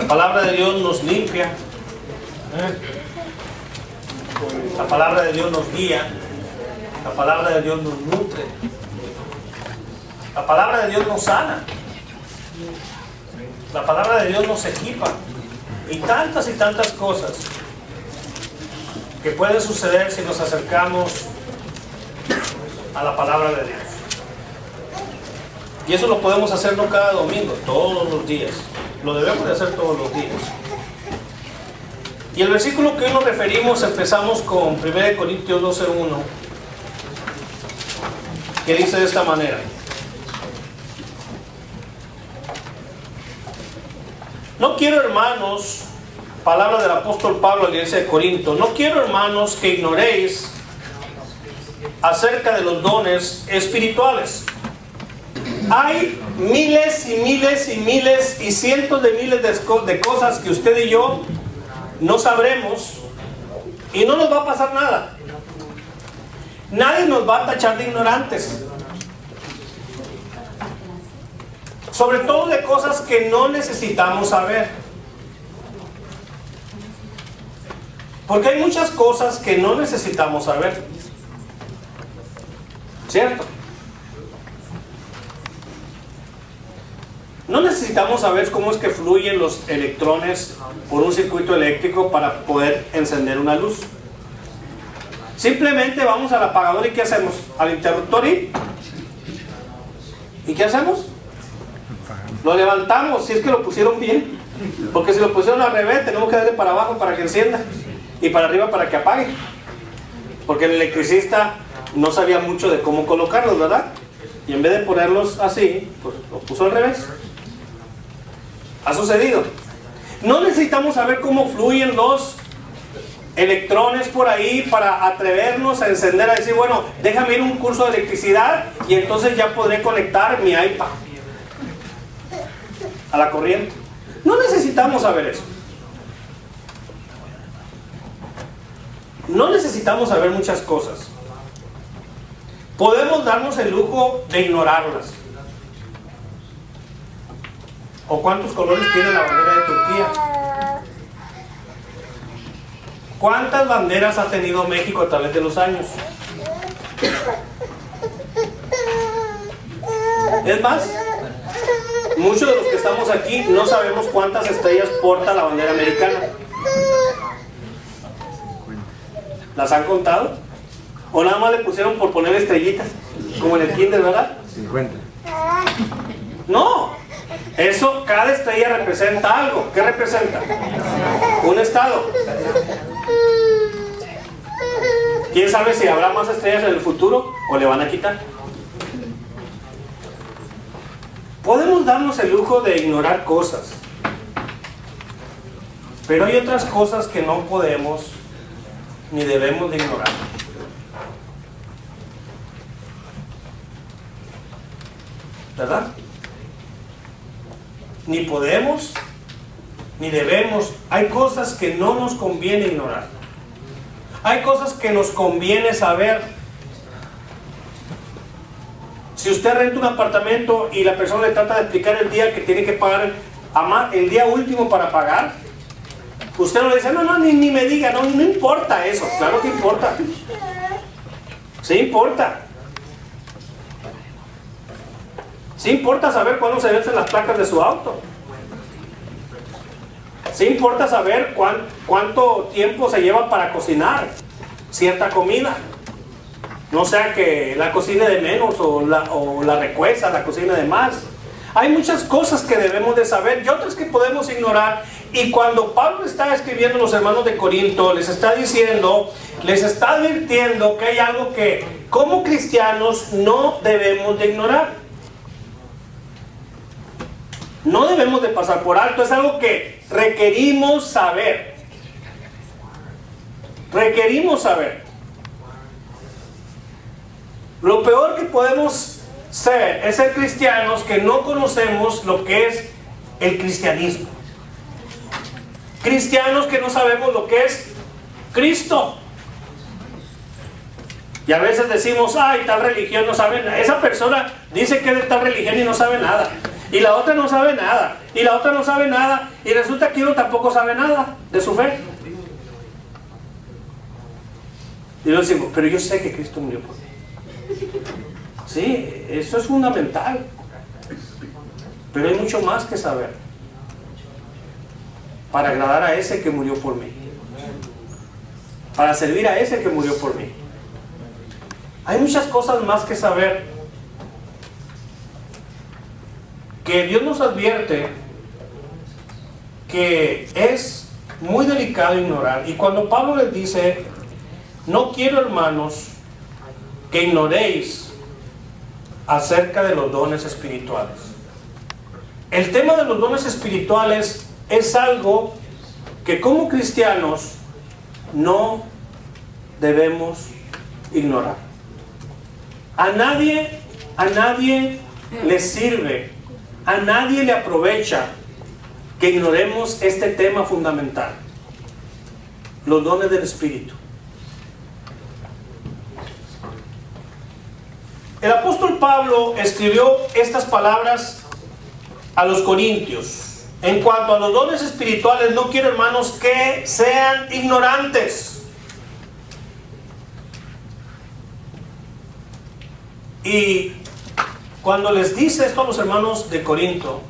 La palabra de Dios nos limpia. La palabra de Dios nos guía. La palabra de Dios nos nutre. La palabra de Dios nos sana. La palabra de Dios nos equipa. Y tantas cosas que pueden suceder si nos acercamos a la palabra de Dios. Y eso lo podemos hacer no cada domingo, todos los días. Lo debemos de hacer todos los días. Y el versículo que hoy nos referimos, empezamos con 1 Corintios 12:1, que dice de esta manera: no quiero, hermanos, palabra del apóstol Pablo a la iglesia de Corinto, no quiero, hermanos, que ignoréis acerca de los dones espirituales. Hay miles y miles y miles y cientos de miles de cosas que usted y yo no sabremos, y no nos va a pasar nada. Nadie nos va a tachar de ignorantes, sobre todo de cosas que no necesitamos saber, porque hay muchas cosas que no necesitamos saber, ¿cierto? No necesitamos saber cómo es que fluyen los electrones por un circuito eléctrico para poder encender una luz. Simplemente vamos al apagador y ¿qué hacemos? Al interruptor ¿y qué hacemos? Lo levantamos, si es que lo pusieron bien. Porque si lo pusieron al revés, tenemos que darle para abajo para que encienda y para arriba para que apague. Porque el electricista no sabía mucho de cómo colocarlos, ¿verdad? Y en vez de ponerlos así, pues lo puso al revés. Ha sucedido. No necesitamos saber cómo fluyen los electrones por ahí para atrevernos a encender, a decir, bueno, déjame ir a un curso de electricidad y entonces ya podré conectar mi iPad a la corriente. No necesitamos saber eso. No necesitamos saber muchas cosas. Podemos darnos el lujo de ignorarlas. ¿O cuántos colores tiene la bandera de Turquía? ¿Cuántas banderas ha tenido México a través de los años? Es más, muchos de los que estamos aquí no sabemos cuántas estrellas porta la bandera americana. ¿Las han contado? ¿O nada más le pusieron por poner estrellitas? Como en el kinder, ¿verdad? 50. No, eso, cada estrella representa algo. ¿Qué representa? Un estado. ¿Quién sabe si habrá más estrellas en el futuro o le van a quitar? Podemos darnos el lujo de ignorar cosas, pero hay otras cosas que no podemos ni debemos de ignorar. ¿Verdad? Ni podemos ni debemos. Hay cosas que no nos conviene ignorar. Hay cosas que nos conviene saber. Si usted renta un apartamento y la persona le trata de explicar el día que tiene que pagar, el día último para pagar, usted no le dice, no, ni me diga, no importa eso. Claro que importa. Sí importa. Sí importa saber cuándo se vencen las placas de su auto. Sí importa saber cuánto tiempo se lleva para cocinar cierta comida. No sea que la cocine de menos o la recueza, la cocina de más. Hay muchas cosas que debemos de saber y otras que podemos ignorar. Y cuando Pablo está escribiendo a los hermanos de Corinto, les está diciendo, les está advirtiendo que hay algo que como cristianos no debemos de ignorar. No debemos de pasar por alto. Es algo que requerimos saber. Requerimos saber. Lo peor que podemos ser es ser cristianos que no conocemos lo que es el cristianismo. Cristianos que no sabemos lo que es Cristo. Y a veces decimos, ay, tal religión no sabe nada. Esa persona dice que es de tal religión y no sabe nada. Y la otra no sabe nada. Y la otra no sabe nada. Y resulta que uno tampoco sabe nada de su fe. Y luego decimos, pero yo sé que Cristo murió por mí. Sí, eso es fundamental. Pero hay mucho más que saber para agradar a ese que murió por mí, para servir a ese que murió por mí. Hay muchas cosas más que saber, que Dios nos advierte que es muy delicado ignorar. Y cuando Pablo les dice, no quiero, hermanos, que ignoréis acerca de los dones espirituales. El tema de los dones espirituales es algo que como cristianos no debemos ignorar. A nadie le sirve, a nadie le aprovecha que ignoremos este tema fundamental, los dones del Espíritu. El apóstol Pablo escribió estas palabras a los corintios. En cuanto a los dones espirituales, no quiero, hermanos, que sean ignorantes. Y cuando les dice esto a los hermanos de Corinto,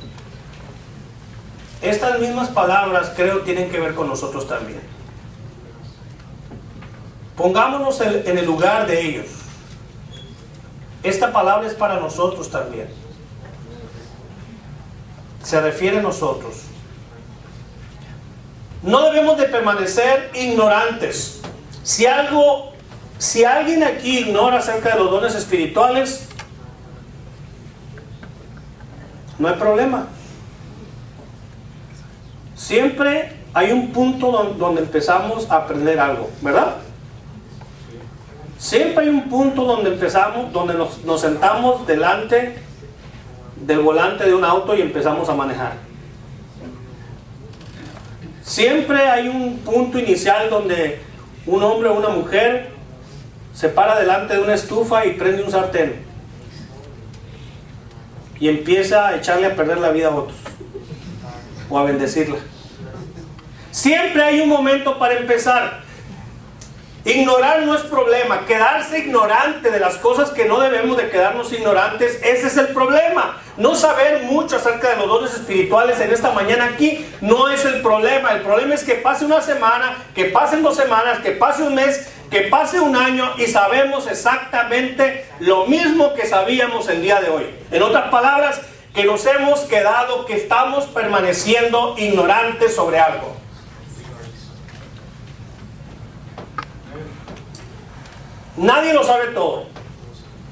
estas mismas palabras creo tienen que ver con nosotros también. Pongámonos en el lugar de ellos. Esta palabra es para nosotros también. Se refiere a nosotros. No debemos de permanecer ignorantes. Si alguien aquí ignora acerca de los dones espirituales, no hay problema. Siempre hay un punto donde empezamos a aprender algo, ¿verdad? Siempre hay un punto donde empezamos, donde nos sentamos delante del volante de un auto y empezamos a manejar. Siempre hay un punto inicial donde un hombre o una mujer se para delante de una estufa y prende un sartén y empieza a echarle a perder la vida a otros o a bendecirla. Siempre hay un momento para empezar. Ignorar no es problema. Quedarse ignorante de las cosas que no debemos de quedarnos ignorantes, ese es el problema. No saber mucho acerca de los dones espirituales en esta mañana aquí no es el problema. El problema es que pase una semana, que pasen 2 semanas, que pase un mes, que pase un año y sabemos exactamente lo mismo que sabíamos el día de hoy. En otras palabras, que nos hemos quedado, que estamos permaneciendo ignorantes sobre algo. Nadie lo sabe todo,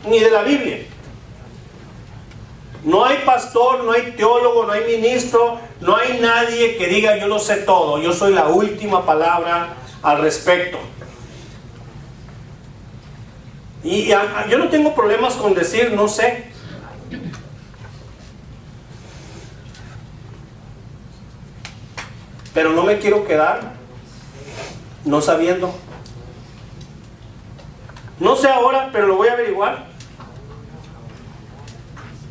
ni de la Biblia. No hay pastor, no hay teólogo, no hay ministro, no hay nadie que diga yo lo sé todo, yo soy la última palabra al respecto. Y yo no tengo problemas con decir no sé. Pero no me quiero quedar no sabiendo. No sé ahora, pero lo voy a averiguar.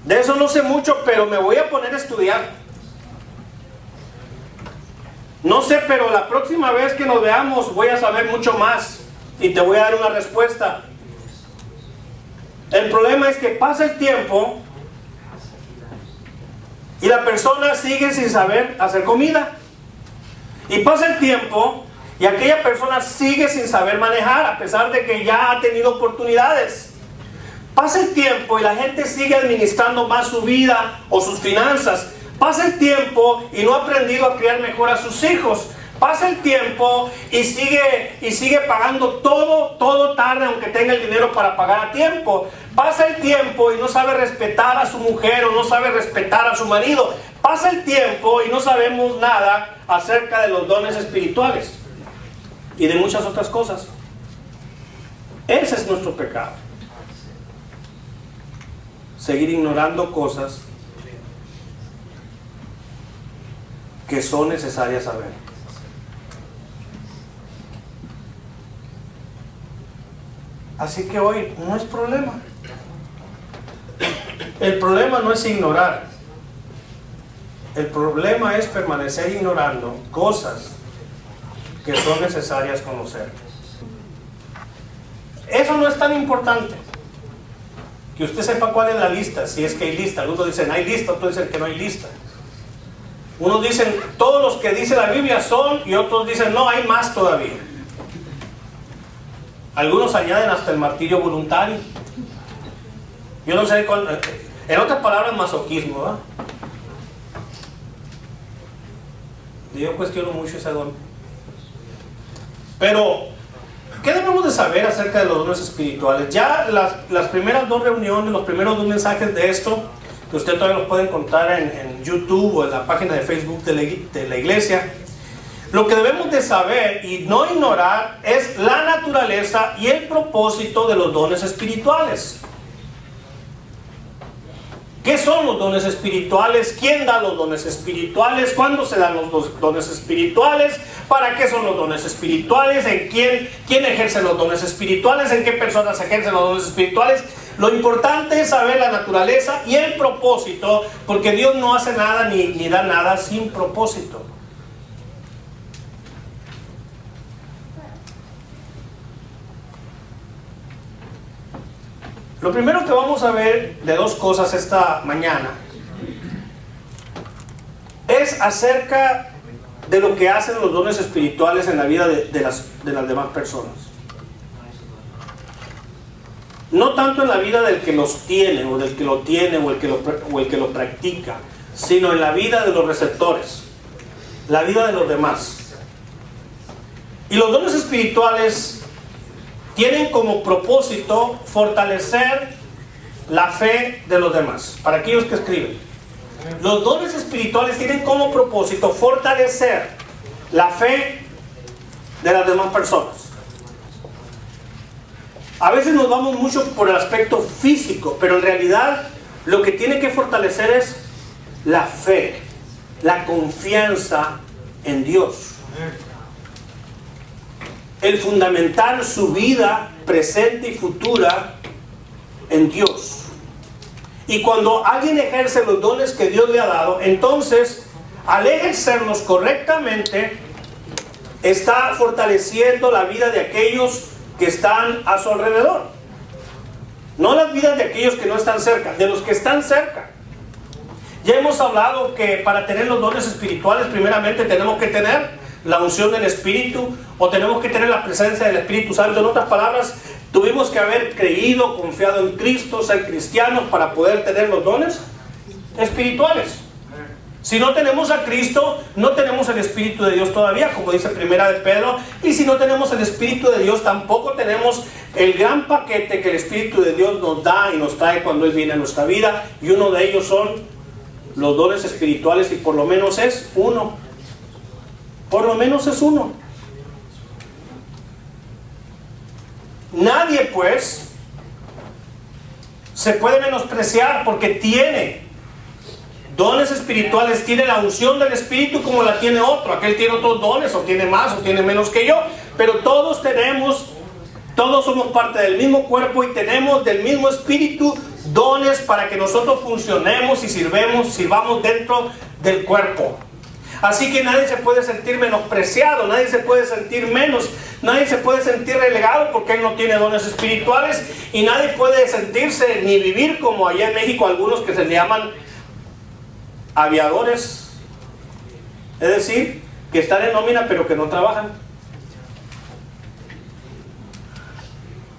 De eso no sé mucho, pero me voy a poner a estudiar. No sé, pero la próxima vez que nos veamos voy a saber mucho más y te voy a dar una respuesta. El problema es que pasa el tiempo y la persona sigue sin saber hacer comida. Y pasa el tiempo y aquella persona sigue sin saber manejar, a pesar de que ya ha tenido oportunidades. Pasa el tiempo y la gente sigue administrando más su vida o sus finanzas. Pasa el tiempo y no ha aprendido a criar mejor a sus hijos. Pasa el tiempo y sigue pagando todo tarde, aunque tenga el dinero para pagar a tiempo. Pasa el tiempo y no sabe respetar a su mujer o no sabe respetar a su marido. Pasa el tiempo y no sabemos nada acerca de los dones espirituales y de muchas otras cosas. Ese es nuestro pecado. Seguir ignorando cosas que son necesarias saber. Así que hoy no es problema. El problema no es ignorar. El problema es permanecer ignorando cosas que son necesarias conocer. Eso no es tan importante. Que usted sepa cuál es la lista, si es que hay lista. Algunos dicen hay lista, otros dicen que no hay lista. Unos dicen todos los que dice la Biblia son, y otros dicen no, hay más todavía. Algunos añaden hasta el martirio voluntario. Yo no sé cuál, en otras palabras, masoquismo, ¿verdad? Yo cuestiono mucho ese don. Pero, ¿qué debemos de saber acerca de los dones espirituales? Ya las primeras dos reuniones, los primeros dos mensajes de esto, que usted todavía los puede encontrar en YouTube o en la página de Facebook de la iglesia. Lo que debemos de saber y no ignorar es la naturaleza y el propósito de los dones espirituales. ¿Qué son los dones espirituales? ¿Quién da los dones espirituales? ¿Cuándo se dan los dones espirituales? ¿Para qué son los dones espirituales? ¿En quién ejerce los dones espirituales? ¿En qué personas ejercen los dones espirituales? Lo importante es saber la naturaleza y el propósito, porque Dios no hace nada ni da nada sin propósito. Lo primero que vamos a ver de dos cosas esta mañana es acerca de lo que hacen los dones espirituales en la vida de las demás personas. No tanto en la vida del que los tiene, o del que lo tiene, o el que lo practica, sino en la vida de los receptores, la vida de los demás. Y los dones espirituales tienen como propósito fortalecer la fe de los demás. Para aquellos que escriben, los dones espirituales tienen como propósito fortalecer la fe de las demás personas. A veces nos vamos mucho por el aspecto físico, pero en realidad lo que tiene que fortalecer es la fe, la confianza en Dios. El fundamentar su vida presente y futura en Dios. Y cuando alguien ejerce los dones que Dios le ha dado, entonces al ejercerlos correctamente está fortaleciendo la vida de aquellos que están a su alrededor. No las vidas de aquellos que no están cerca, de los que están cerca. Ya hemos hablado que para tener los dones espirituales primeramente tenemos que tener la unción del Espíritu, o tenemos que tener la presencia del Espíritu Santo. En otras palabras, tuvimos que haber creído, confiado en Cristo, ser cristianos para poder tener los dones espirituales. Si no tenemos a Cristo, no tenemos el Espíritu de Dios todavía, como dice Primera de Pedro. Y si no tenemos el Espíritu de Dios, tampoco tenemos el gran paquete que el Espíritu de Dios nos da y nos trae cuando Él viene a nuestra vida. Y uno de ellos son los dones espirituales, y por lo menos es uno. Por lo menos es uno. Nadie, pues, se puede menospreciar porque tiene dones espirituales, tiene la unción del Espíritu como la tiene otro. Aquel tiene otros dones, o tiene más, o tiene menos que yo. Pero todos somos parte del mismo cuerpo y tenemos del mismo Espíritu dones para que nosotros funcionemos y sirvamos dentro del cuerpo. Así que nadie se puede sentir menospreciado, nadie se puede sentir menos, nadie se puede sentir relegado porque él no tiene dones espirituales, y nadie puede sentirse ni vivir como allá en México algunos que se le llaman aviadores, es decir, que están en nómina pero que no trabajan.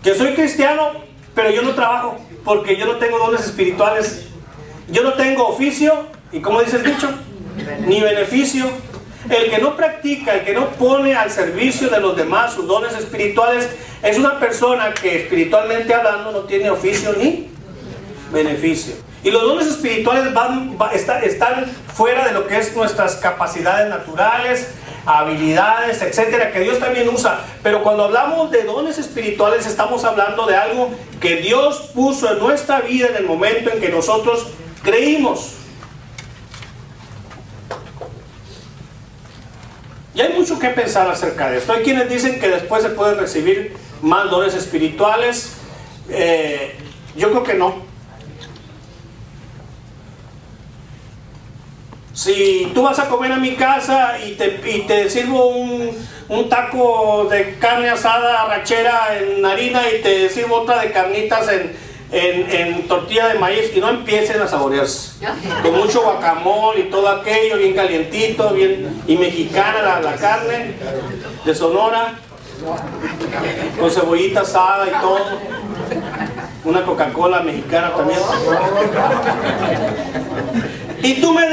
Que soy cristiano pero yo no trabajo porque yo no tengo dones espirituales, yo no tengo oficio, y como dice el dicho, ni beneficio. El que no practica, el que no pone al servicio de los demás sus dones espirituales, es una persona que espiritualmente hablando no tiene oficio ni beneficio. Y los dones espirituales están fuera de lo que es nuestras capacidades naturales, habilidades, etcétera, que Dios también usa. Pero cuando hablamos de dones espirituales, estamos hablando de algo que Dios puso en nuestra vida en el momento en que nosotros creímos. Y hay mucho que pensar acerca de esto. Hay quienes dicen que después se pueden recibir más dones espirituales. Yo creo que no. Si tú vas a comer a mi casa y te sirvo un taco de carne asada arrachera en harina y te sirvo otra de carnitas en tortilla de maíz, y no empiecen a saborearse, con mucho guacamole y todo aquello, bien calientito, bien, y mexicana la carne de Sonora, con cebollita asada y todo, una Coca-Cola mexicana también. Y tú me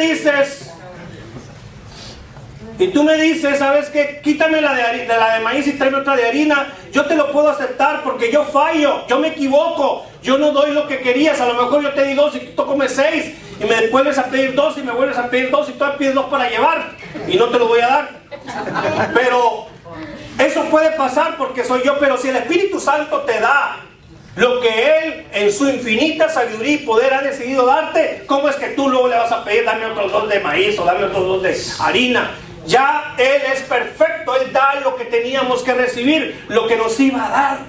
dices, ¿sabes qué? Quítame la de maíz y tráeme otra de harina. Yo te lo puedo aceptar porque yo fallo, yo me equivoco, yo no doy lo que querías. A lo mejor yo te di 2 y tú comes 6 y me vuelves a pedir 2 y me vuelves a pedir 2 y tú me pides 2 para llevar y no te lo voy a dar. Pero eso puede pasar porque soy yo. Pero si el Espíritu Santo te da lo que Él en su infinita sabiduría y poder ha decidido darte, ¿cómo es que tú luego le vas a pedir dame otros 2 de maíz o dame otros 2 de harina? Ya Él es perfecto, Él da lo que teníamos que recibir, lo que nos iba a dar.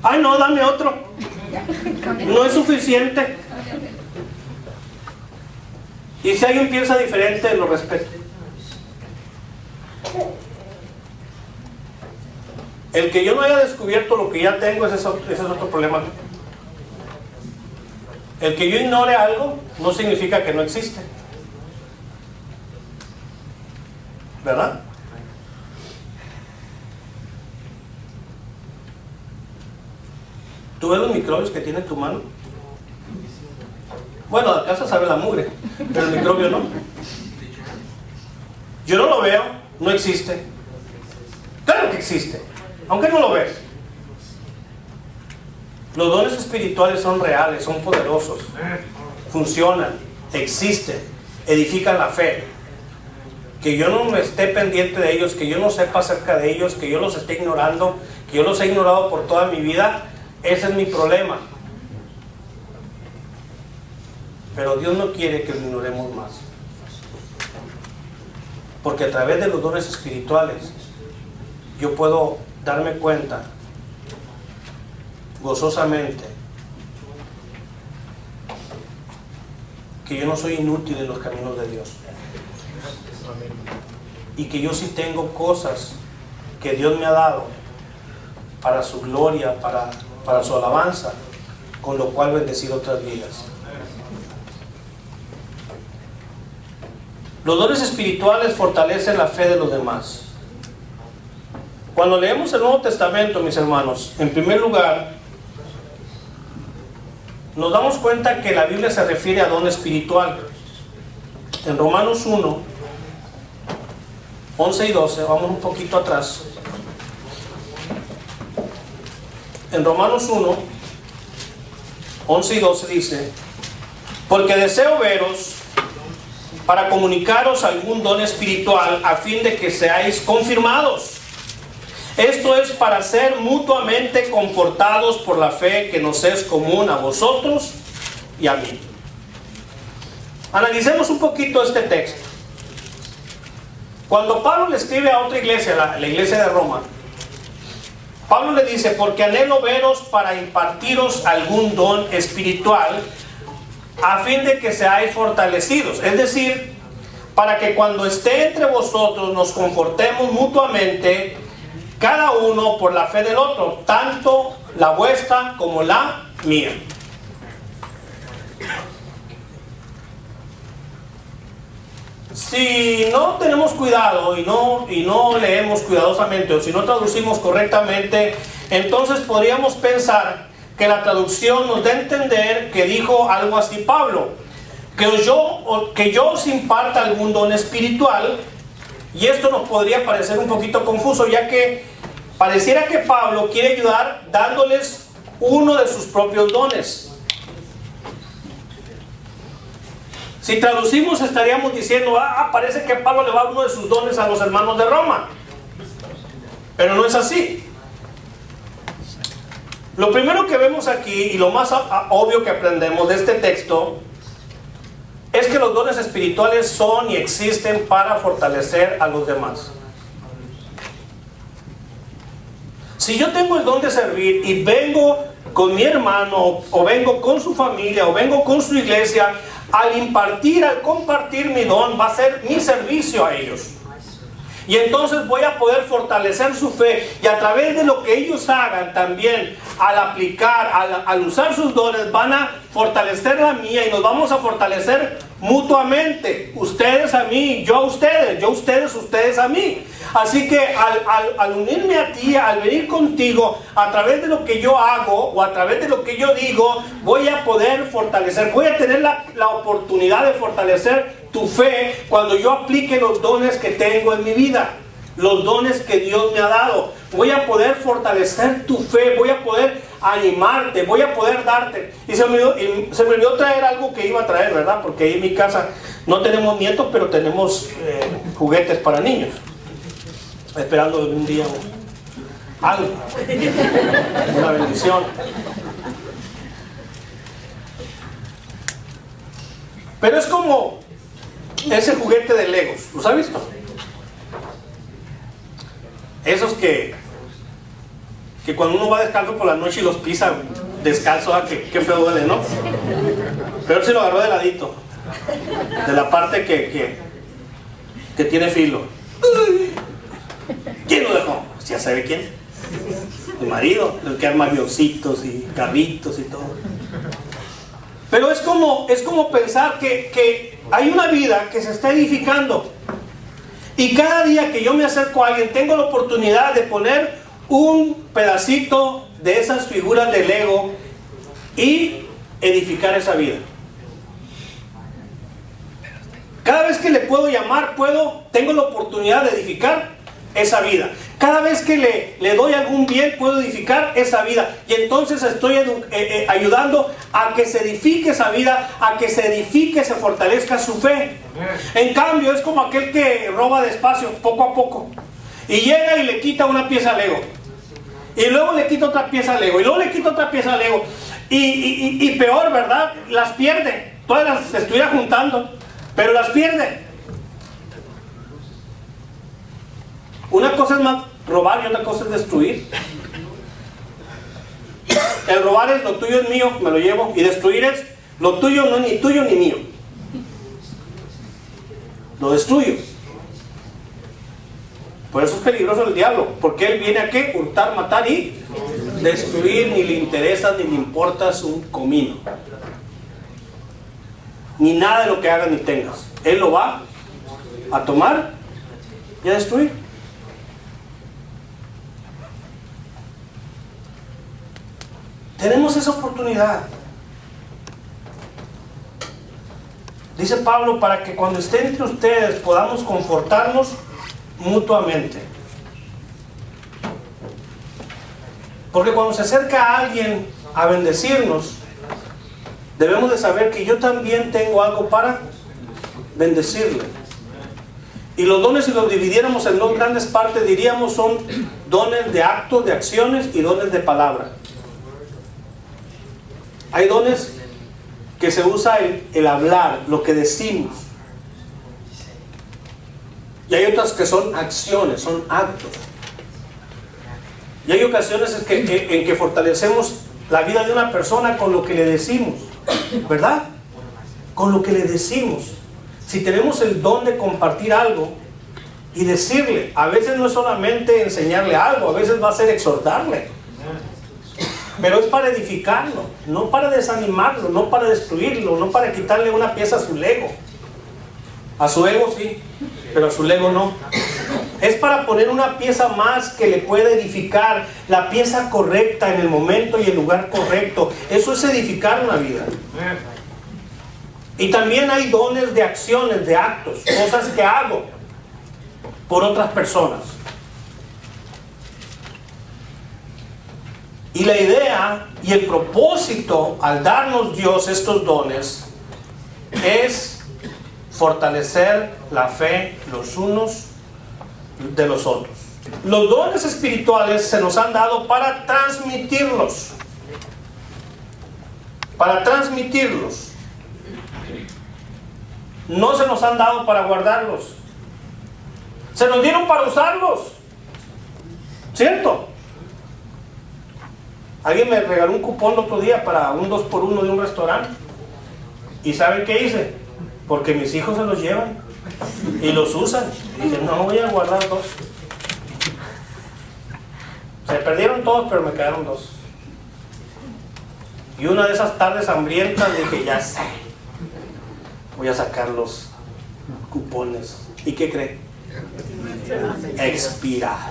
Ay, no, dame otro. No es suficiente. Y si alguien piensa diferente, lo respeto. El que yo no haya descubierto lo que ya tengo, ese es otro problema. El que yo ignore algo no significa que no existe, ¿verdad? ¿Tú ves los microbios que tiene tu mano? Bueno, la casa sabe la mugre, pero el microbio no. Yo no lo veo, no existe. Claro que existe, aunque no lo ves. Los dones espirituales son reales, son poderosos, funcionan, existen, edifican la fe. Que yo no me esté pendiente de ellos, que yo no sepa acerca de ellos, que yo los esté ignorando, que yo los he ignorado por toda mi vida, ese es mi problema. Pero Dios no quiere que lo ignoremos más, porque a través de los dones espirituales yo puedo darme cuenta gozosamente que yo no soy inútil en los caminos de Dios, y que yo sí tengo cosas que Dios me ha dado para su gloria, para su alabanza, con lo cual bendecir otras vidas. Los dones espirituales fortalecen la fe de los demás. Cuando leemos el Nuevo Testamento, mis hermanos, en primer lugar, nos damos cuenta que la Biblia se refiere a don espiritual. En Romanos 1, 11 y 12, vamos un poquito atrás. En Romanos 1, 11 y 12 dice: porque deseo veros para comunicaros algún don espiritual, a fin de que seáis confirmados. Esto es para ser mutuamente confortados por la fe que nos es común a vosotros y a mí. Analicemos un poquito este texto. Cuando Pablo le escribe a otra iglesia, la iglesia de Roma, Pablo le dice: porque anhelo veros para impartiros algún don espiritual, a fin de que seáis fortalecidos. Es decir, para que cuando esté entre vosotros nos confortemos mutuamente, cada uno por la fe del otro, tanto la vuestra como la mía. Si no tenemos cuidado y no leemos cuidadosamente, o si no traducimos correctamente, entonces podríamos pensar que la traducción nos da a entender que dijo algo así Pablo: que yo os imparta algún don espiritual. Y esto nos podría parecer un poquito confuso, ya que pareciera que Pablo quiere ayudar dándoles uno de sus propios dones. Si traducimos, estaríamos diciendo: parece que Pablo le va uno de sus dones a los hermanos de Roma. Pero no es así. Lo primero que vemos aquí, y lo más obvio que aprendemos de este texto, es que los dones espirituales son y existen para fortalecer a los demás. Si yo tengo el don de servir y vengo con mi hermano, o vengo con su familia, o vengo con su iglesia al impartir, al compartir mi don, va a ser mi servicio a ellos. Y entonces voy a poder fortalecer su fe, y a través de lo que ellos hagan también, al aplicar, al usar sus dones, van a fortalecer la mía, y nos vamos a fortalecer mutuamente. Ustedes a mí, yo a ustedes, yo a ustedes, ustedes a mí. Así que al unirme a ti, al venir contigo, a través de lo que yo hago o a través de lo que yo digo, voy a poder fortalecer, voy a tener la oportunidad de fortalecer tu fe cuando yo aplique los dones que tengo en mi vida, los dones que Dios me ha dado. Voy a poder fortalecer tu fe, voy a poder animarte, voy a poder darte. Y se me olvidó traer algo que iba a traer, ¿verdad? Porque ahí en mi casa no tenemos nietos, pero tenemos juguetes para niños, esperando un día algo, una bendición. Pero es como ese juguete de Legos, ¿los has visto? Esos que cuando uno va descalzo por la noche y los pisa descalzo, qué feo duele, ¿no? Pero si lo agarró de ladito, de la parte que tiene filo. ¿Quién lo dejó? Pues ya sabe quién. Mi marido, el que arma avioncitos y carritos y todo. Pero es como pensar que hay una vida que se está edificando, y cada día que yo me acerco a alguien tengo la oportunidad de poner un pedacito de esas figuras de Lego y edificar esa vida. Cada vez que le puedo llamar, tengo la oportunidad de edificar esa vida. Cada vez que le doy algún bien, puedo edificar esa vida. Y entonces estoy ayudando a que se edifique esa vida, a que se edifique, se fortalezca su fe. En cambio, es como aquel que roba despacio, poco a poco. Y llega y le quita una pieza Lego. Y luego le quita otra pieza Lego. Y luego le quita otra pieza Lego. Y peor, ¿verdad? Las pierde. Todas las estuviera juntando, pero las pierde. Una cosa es robar y otra cosa es destruir. El robar es lo tuyo es mío, me lo llevo. Y destruir es lo tuyo no es ni tuyo ni mío. Lo destruyo. Por eso es peligroso el diablo, porque él viene a ¿qué? Hurtar, matar y destruir. Ni le interesa ni le importa un comino, ni nada de lo que hagas ni tengas. Él lo va a tomar y a destruir. Tenemos esa oportunidad. Dice Pablo, para que cuando esté entre ustedes podamos confortarnos mutuamente. Porque cuando se acerca a alguien a bendecirnos, debemos de saber que yo también tengo algo para bendecirle. Y los dones, si los dividiéramos en dos grandes partes, diríamos son dones de actos, de acciones, y dones de palabra. Hay dones que se usa el hablar, lo que decimos. Y hay otras que son acciones, son actos. Y hay ocasiones en que fortalecemos la vida de una persona con lo que le decimos, ¿verdad? Con lo que le decimos. Si tenemos el don de compartir algo y decirle, a veces no es solamente enseñarle algo, a veces va a ser exhortarle. Pero es para edificarlo, no para desanimarlo, no para destruirlo, no para quitarle una pieza a su Lego. A su ego sí, pero a su Lego no. Es para poner una pieza más que le pueda edificar, la pieza correcta en el momento y el lugar correcto. Eso es edificar una vida. Y también hay dones de acciones, de actos, cosas que hago por otras personas. Y la idea y el propósito al darnos Dios estos dones es fortalecer la fe los unos de los otros. Los dones espirituales se nos han dado para transmitirlos. Para transmitirlos. No se nos han dado para guardarlos. Se nos dieron para usarlos. ¿Cierto? Alguien me regaló un cupón el otro día para un 2x1 de un restaurante. ¿Y saben qué hice? Porque mis hijos se los llevan y los usan. Y dije, no voy a guardar 2. Se perdieron todos, pero me quedaron 2. Y una de esas tardes hambrientas dije, ya sé, voy a sacar los cupones. ¿Y qué cree? Expirado.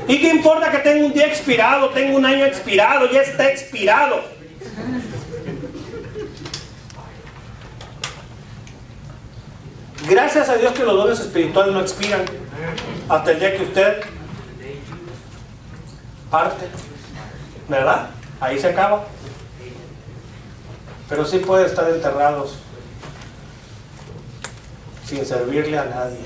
¿Y qué importa que tenga un día expirado, tengo un año expirado, ya está expirado? Gracias a Dios que los dones espirituales no expiran hasta el día que usted parte, ¿verdad? Ahí se acaba. Pero sí puede estar enterrados sin servirle a nadie.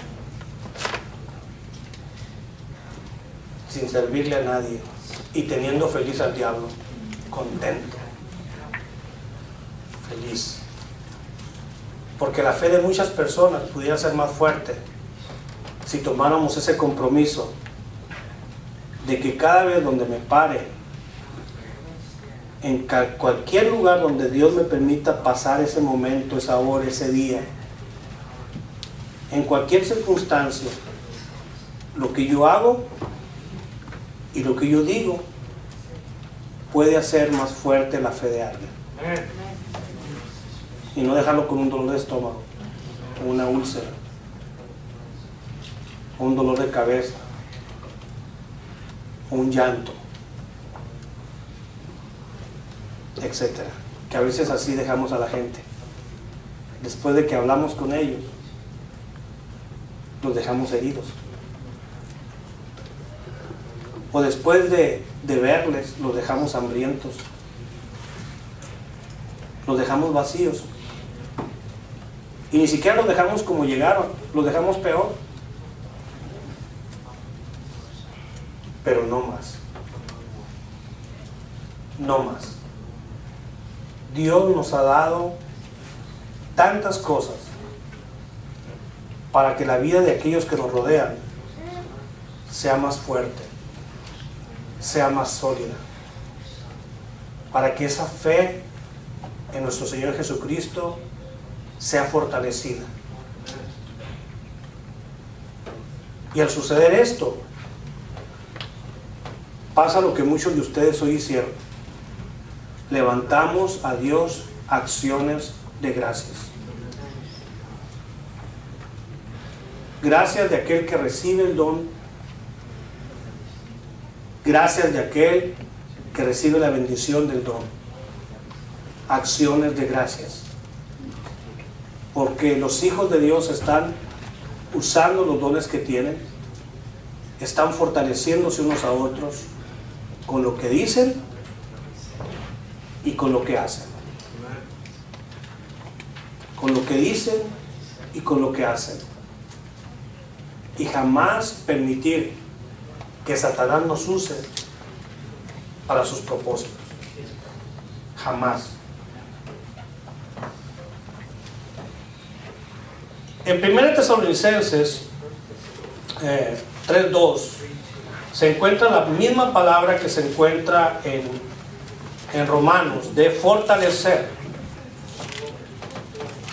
Sin servirle a nadie. Y teniendo feliz al diablo. Contento. Feliz. Porque la fe de muchas personas pudiera ser más fuerte si tomáramos ese compromiso de que cada vez donde me pare, en cualquier lugar donde Dios me permita pasar ese momento, esa hora, ese día, en cualquier circunstancia, lo que yo hago y lo que yo digo puede hacer más fuerte la fe de alguien. Y no dejarlo con un dolor de estómago, con una úlcera, o un dolor de cabeza, o un llanto, etcétera. Que a veces así dejamos a la gente. Después de que hablamos con ellos, los dejamos heridos. O después de verles, los dejamos hambrientos. Los dejamos vacíos. Y ni siquiera los dejamos como llegaron, los dejamos peor. Pero no más. No más. Dios nos ha dado tantas cosas para que la vida de aquellos que nos rodean sea más fuerte, sea más sólida, para que esa fe en nuestro Señor Jesucristo sea fortalecida. Y al suceder esto, pasa lo que muchos de ustedes hoy hicieron. Levantamos a Dios acciones de gracias. Gracias de aquel que recibe el don. Gracias de aquel que recibe la bendición del don. Acciones de gracias. Porque los hijos de Dios están usando los dones que tienen, están fortaleciéndose unos a otros con lo que dicen y con lo que hacen. Con lo que dicen y con lo que hacen. Y jamás permitir que Satanás nos use para sus propósitos. Jamás. En 1 Tesalonicenses 3:2 se encuentra la misma palabra que se encuentra en Romanos, de fortalecer.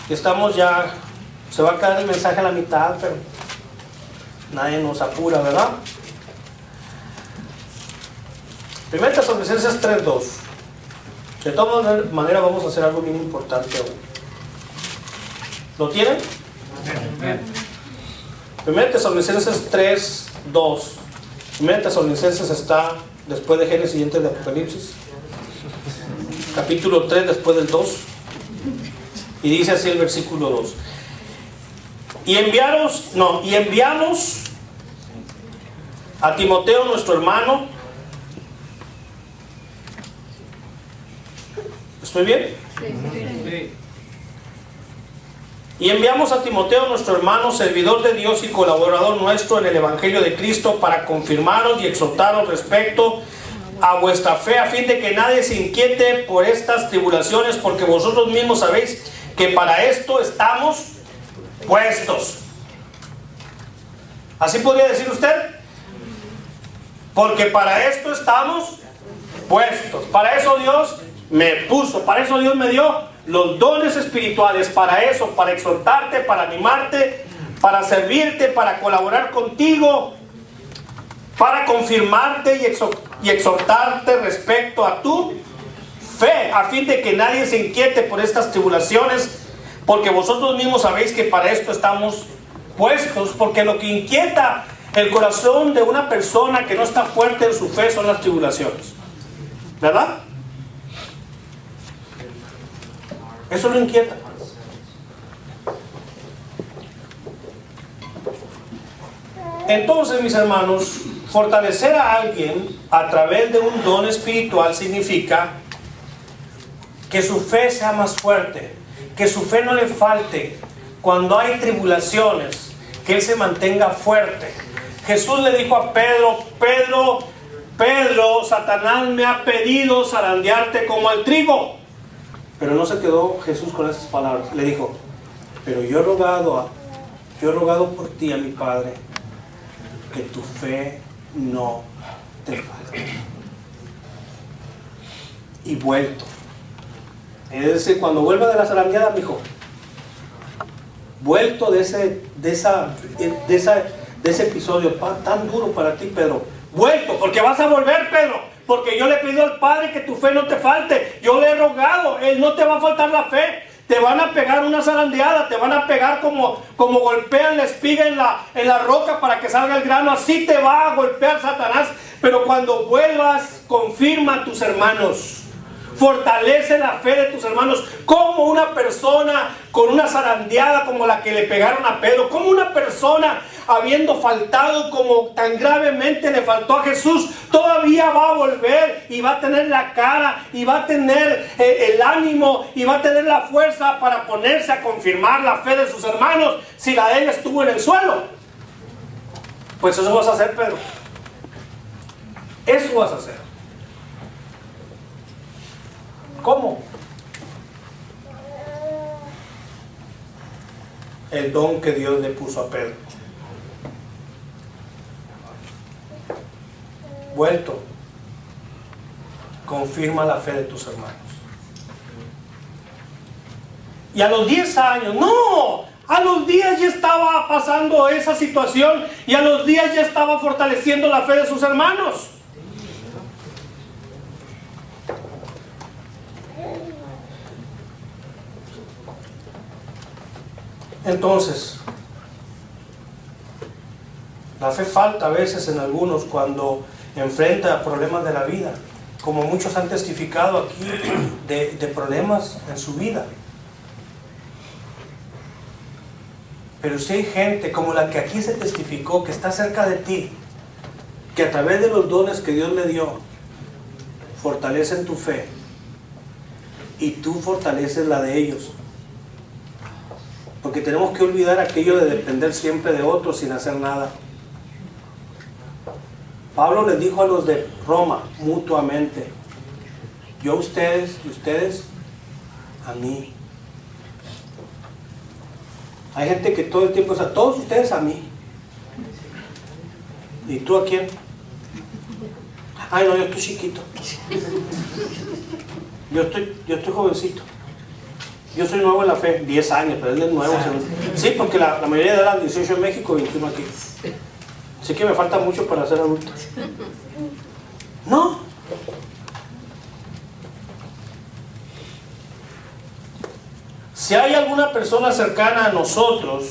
Estamos ya, se va a quedar el mensaje a la mitad, pero nadie nos apura, ¿verdad? 1 Tesalonicenses 3:2. De todas maneras vamos a hacer algo bien importante hoy. ¿Lo tienen? 1 Tesalonicenses 3:2. 1 Tesalonicenses está después de Génesis y antes de Apocalipsis. Capítulo 3 después del 2. Y dice así el versículo 2. Y enviamos a Timoteo nuestro hermano. ¿Estoy bien? Sí. Y enviamos a Timoteo nuestro hermano, servidor de Dios y colaborador nuestro en el Evangelio de Cristo, para confirmaros y exhortaros respecto a vuestra fe, a fin de que nadie se inquiete por estas tribulaciones, porque vosotros mismos sabéis que para esto estamos puestos. ¿Así podría decir usted? Porque para esto estamos puestos. Para eso Dios me puso, para eso Dios me dio los dones espirituales, para eso, para exhortarte, para animarte, para servirte, para colaborar contigo, para confirmarte y exhortarte respecto a tu fe, a fin de que nadie se inquiete por estas tribulaciones, porque vosotros mismos sabéis que para esto estamos puestos. Porque lo que inquieta el corazón de una persona que no está fuerte en su fe son las tribulaciones, ¿verdad? Eso lo inquieta. Entonces, mis hermanos, fortalecer a alguien a través de un don espiritual significa que su fe sea más fuerte, que su fe no le falte cuando hay tribulaciones, que él se mantenga fuerte. Jesús le dijo a Pedro: Pedro, Satanás me ha pedido zarandearte como al trigo. Pero no se quedó Jesús con esas palabras. Le dijo: pero yo he rogado por ti a mi Padre, que tu fe no te falte. Y vuelto. Es decir, cuando vuelva de la zarandeada, mi hijo, vuelto de ese episodio tan duro para ti, Pedro, vuelto, porque vas a volver, Pedro, porque yo le he pedido al Padre que tu fe no te falte. Yo le he rogado, Él no te va a faltar la fe. Te van a pegar una zarandeada, te van a pegar como golpean la espiga en la roca para que salga el grano. Así te va a golpear Satanás. Pero cuando vuelvas, confirma a tus hermanos. Fortalece la fe de tus hermanos. Como una persona con una zarandeada como la que le pegaron a Pedro, como una persona habiendo faltado como tan gravemente le faltó a Jesús, todavía va a volver y va a tener la cara y va a tener el ánimo y va a tener la fuerza para ponerse a confirmar la fe de sus hermanos si la de él estuvo en el suelo. Pues eso vas a hacer, Pedro. Eso vas a hacer. ¿Cómo? El don que Dios le puso a Pedro. Vuelto, confirma la fe de tus hermanos. Y a los 10 años, no, a los días ya estaba pasando esa situación y a los días ya estaba fortaleciendo la fe de sus hermanos. Entonces, la fe falta a veces en algunos cuando enfrenta problemas de la vida, como muchos han testificado aquí de problemas en su vida. Pero si hay gente como la que aquí se testificó, que está cerca de ti, que a través de los dones que Dios le dio, fortalecen tu fe y tú fortaleces la de ellos. Porque tenemos que olvidar aquello de depender siempre de otros sin hacer nada. Pablo les dijo a los de Roma mutuamente: yo a ustedes y ustedes a mí. Hay gente que todo el tiempo está: todos ustedes a mí. ¿Y tú a quién? Ay, no, yo estoy chiquito. Yo estoy jovencito. Yo soy nuevo en la fe, 10 años, pero él es nuevo. Sí, porque la mayoría de edad, 18 en México, 21 aquí. Así que me falta mucho para ser adulto. No. Si hay alguna persona cercana a nosotros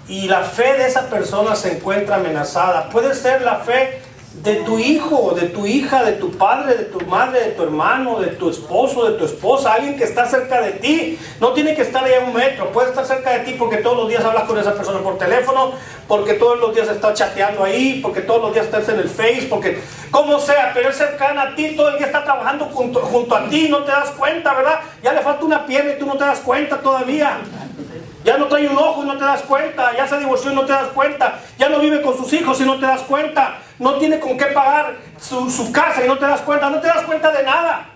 y la fe de esa persona se encuentra amenazada, puede ser la fe de tu hijo, de tu hija, de tu padre, de tu madre, de tu hermano, de tu esposo, de tu esposa, alguien que está cerca de ti. No tiene que estar allá a 1 metro, puede estar cerca de ti porque todos los días hablas con esa persona por teléfono, porque todos los días estás chateando ahí, porque todos los días estás en el Face, porque como sea, pero es cercana a ti, todo el día está trabajando junto a ti, no te das cuenta, ¿verdad? Ya le falta una pierna y tú no te das cuenta todavía. Ya no trae un ojo y no te das cuenta. Ya se divorció y no te das cuenta. Ya no vive con sus hijos y no te das cuenta. No tiene con qué pagar su casa y no te das cuenta. No te das cuenta de nada.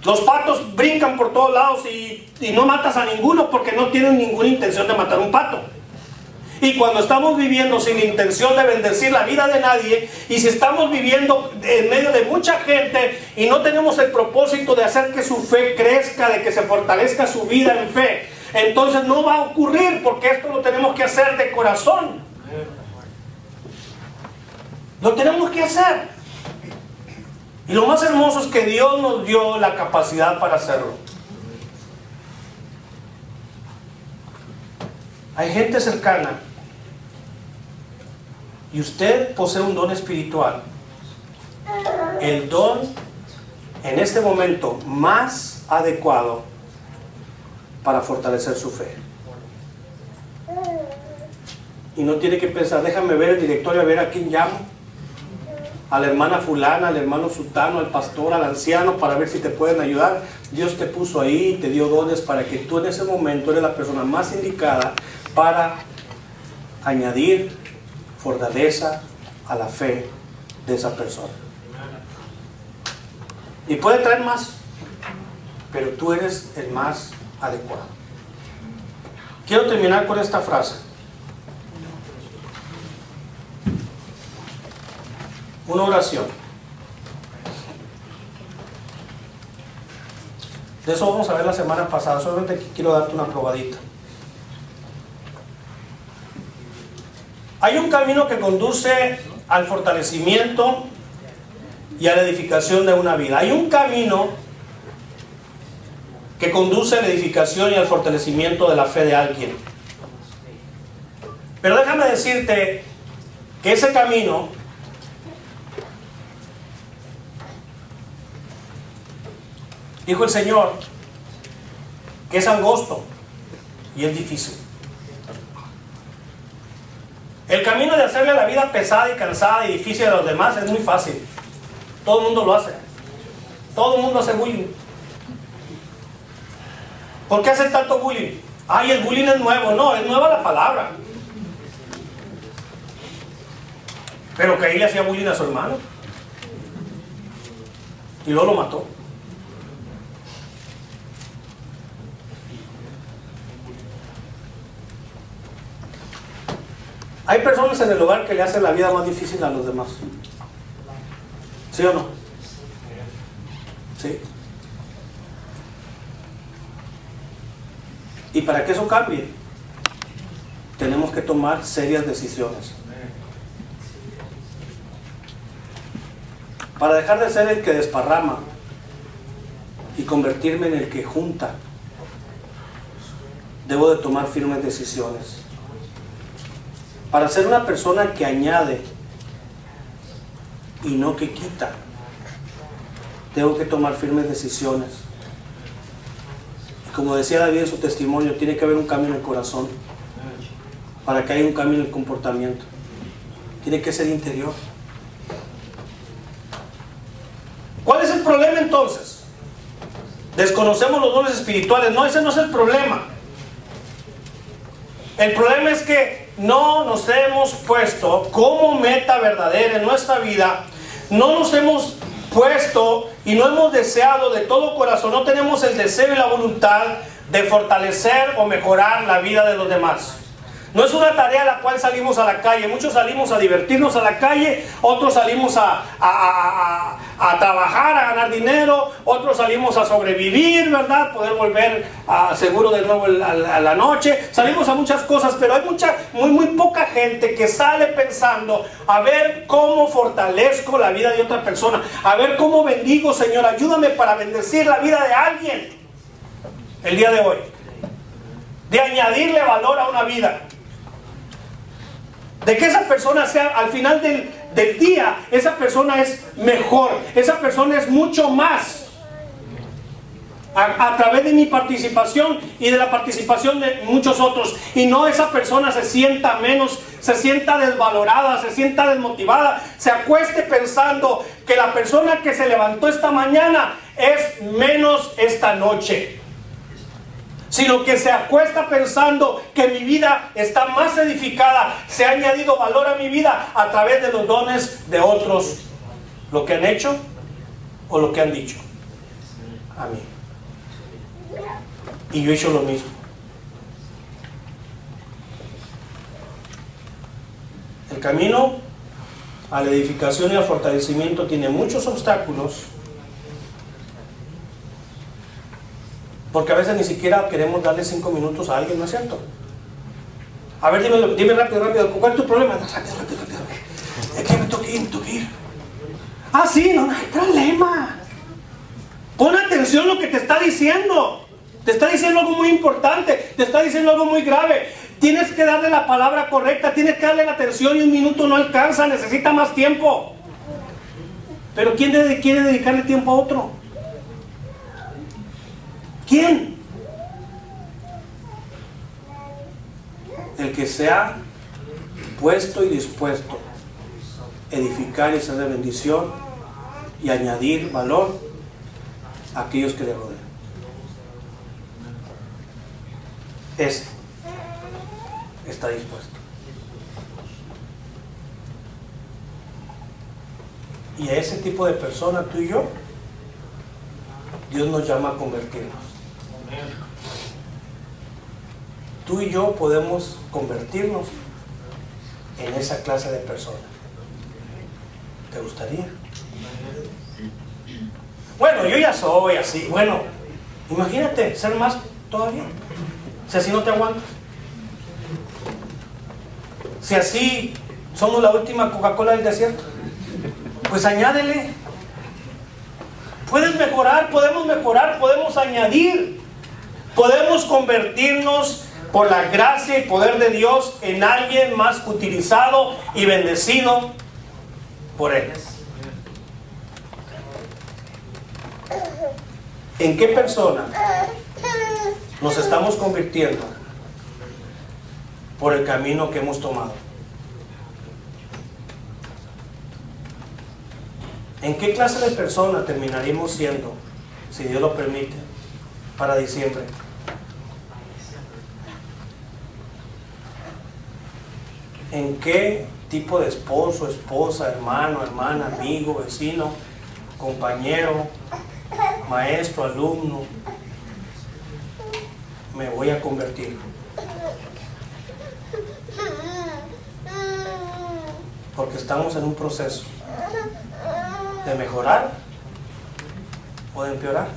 Los patos brincan por todos lados y no matas a ninguno porque no tienen ninguna intención de matar un pato. Y cuando estamos viviendo sin intención de bendecir la vida de nadie, y si estamos viviendo en medio de mucha gente y no tenemos el propósito de hacer que su fe crezca, de que se fortalezca su vida en fe, entonces no va a ocurrir, porque esto lo tenemos que hacer de corazón. Lo tenemos que hacer. Y lo más hermoso es que Dios nos dio la capacidad para hacerlo. Hay gente cercana y usted posee un don espiritual. El don en este momento más adecuado para fortalecer su fe. Y no tiene que pensar, déjame ver el directorio, a ver a quién llamo. A la hermana fulana, al hermano sutano, al pastor, al anciano, para ver si te pueden ayudar. Dios te puso ahí, te dio dones para que tú en ese momento eres la persona más indicada para añadir fortaleza a la fe de esa persona. Y puede traer más, pero tú eres el más adecuado. Quiero terminar con esta frase. Una oración. De eso vamos a ver la semana pasada. Solamente quiero darte una probadita. Hay un camino que conduce al fortalecimiento y a la edificación de una vida. Hay un camino que conduce a la edificación y al fortalecimiento de la fe de alguien. Pero déjame decirte que ese camino dijo el Señor que es angosto y es difícil. El camino de hacerle la vida pesada y cansada y difícil a los demás es muy fácil. Todo el mundo lo hace. Todo el mundo hace bullying. ¿Por qué hacen tanto bullying? Ay, el bullying es nuevo. No, es nueva la palabra. Pero Caín le hacía bullying a su hermano. Y luego lo mató. Hay personas en el hogar que le hacen la vida más difícil a los demás. ¿Sí o no? ¿Sí? Y para que eso cambie, tenemos que tomar serias decisiones. Para dejar de ser el que desparrama y convertirme en el que junta, debo de tomar firmes decisiones. Para ser una persona que añade y no que quita, tengo que tomar firmes decisiones. Y como decía David en su testimonio, tiene que haber un cambio en el corazón para que haya un cambio en el comportamiento. Tiene que ser interior. ¿Cuál es el problema entonces? Desconocemos los dones espirituales. No, ese no es el problema. El problema es que no nos hemos puesto como meta verdadera en nuestra vida. No nos hemos puesto y no hemos deseado de todo corazón, no tenemos el deseo y la voluntad de fortalecer o mejorar la vida de los demás. No es una tarea a la cual salimos a la calle. Muchos salimos a divertirnos a la calle, otros salimos a trabajar, a ganar dinero, otros salimos a sobrevivir, ¿verdad? Poder volver seguro de nuevo a la noche. Salimos a muchas cosas, pero hay muy poca gente que sale pensando a ver cómo fortalezco la vida de otra persona, a ver cómo bendigo, Señor, ayúdame para bendecir la vida de alguien el día de hoy, de añadirle valor a una vida. De que esa persona sea, al final del día, esa persona es mejor, esa persona es mucho más a través de mi participación y de la participación de muchos otros. Y no esa persona se sienta menos, se sienta desvalorada, se sienta desmotivada, se acueste pensando que la persona que se levantó esta mañana es menos esta noche, sino que se acuesta pensando que mi vida está más edificada, se ha añadido valor a mi vida a través de los dones de otros, lo que han hecho o lo que han dicho a mí. Y yo he hecho lo mismo. El camino a la edificación y al fortalecimiento tiene muchos obstáculos, porque a veces ni siquiera queremos darle 5 minutos a alguien, ¿no es cierto? A ver, dime rápido, ¿cuál es tu problema? Rápido. Es que me tengo que ir. Ah, sí, no hay problema. Pon atención a lo que te está diciendo. Te está diciendo algo muy importante, te está diciendo algo muy grave. Tienes que darle la palabra correcta, tienes que darle la atención y 1 minuto no alcanza, necesita más tiempo. Pero ¿quién quiere dedicarle tiempo a otro? ¿Quién? El que se ha puesto y dispuesto a edificar y ser de bendición y añadir valor a aquellos que le rodean. Este está dispuesto. Y a ese tipo de persona, tú y yo, Dios nos llama a convertirnos. Tú y yo podemos convertirnos en esa clase de persona. ¿Te gustaría? Bueno, yo ya soy así. Bueno, imagínate ser más todavía. Si así no te aguantas. Si así somos la última Coca-Cola del desierto, pues añádele. Puedes mejorar, podemos añadir. Podemos convertirnos por la gracia y poder de Dios en alguien más utilizado y bendecido por Él. ¿En qué persona nos estamos convirtiendo por el camino que hemos tomado? ¿En qué clase de persona terminaremos siendo, si Dios lo permite, para diciembre? ¿En qué tipo de esposo, esposa, hermano, hermana, amigo, vecino, compañero, maestro, alumno me voy a convertir? Porque estamos en un proceso de mejorar o de empeorar.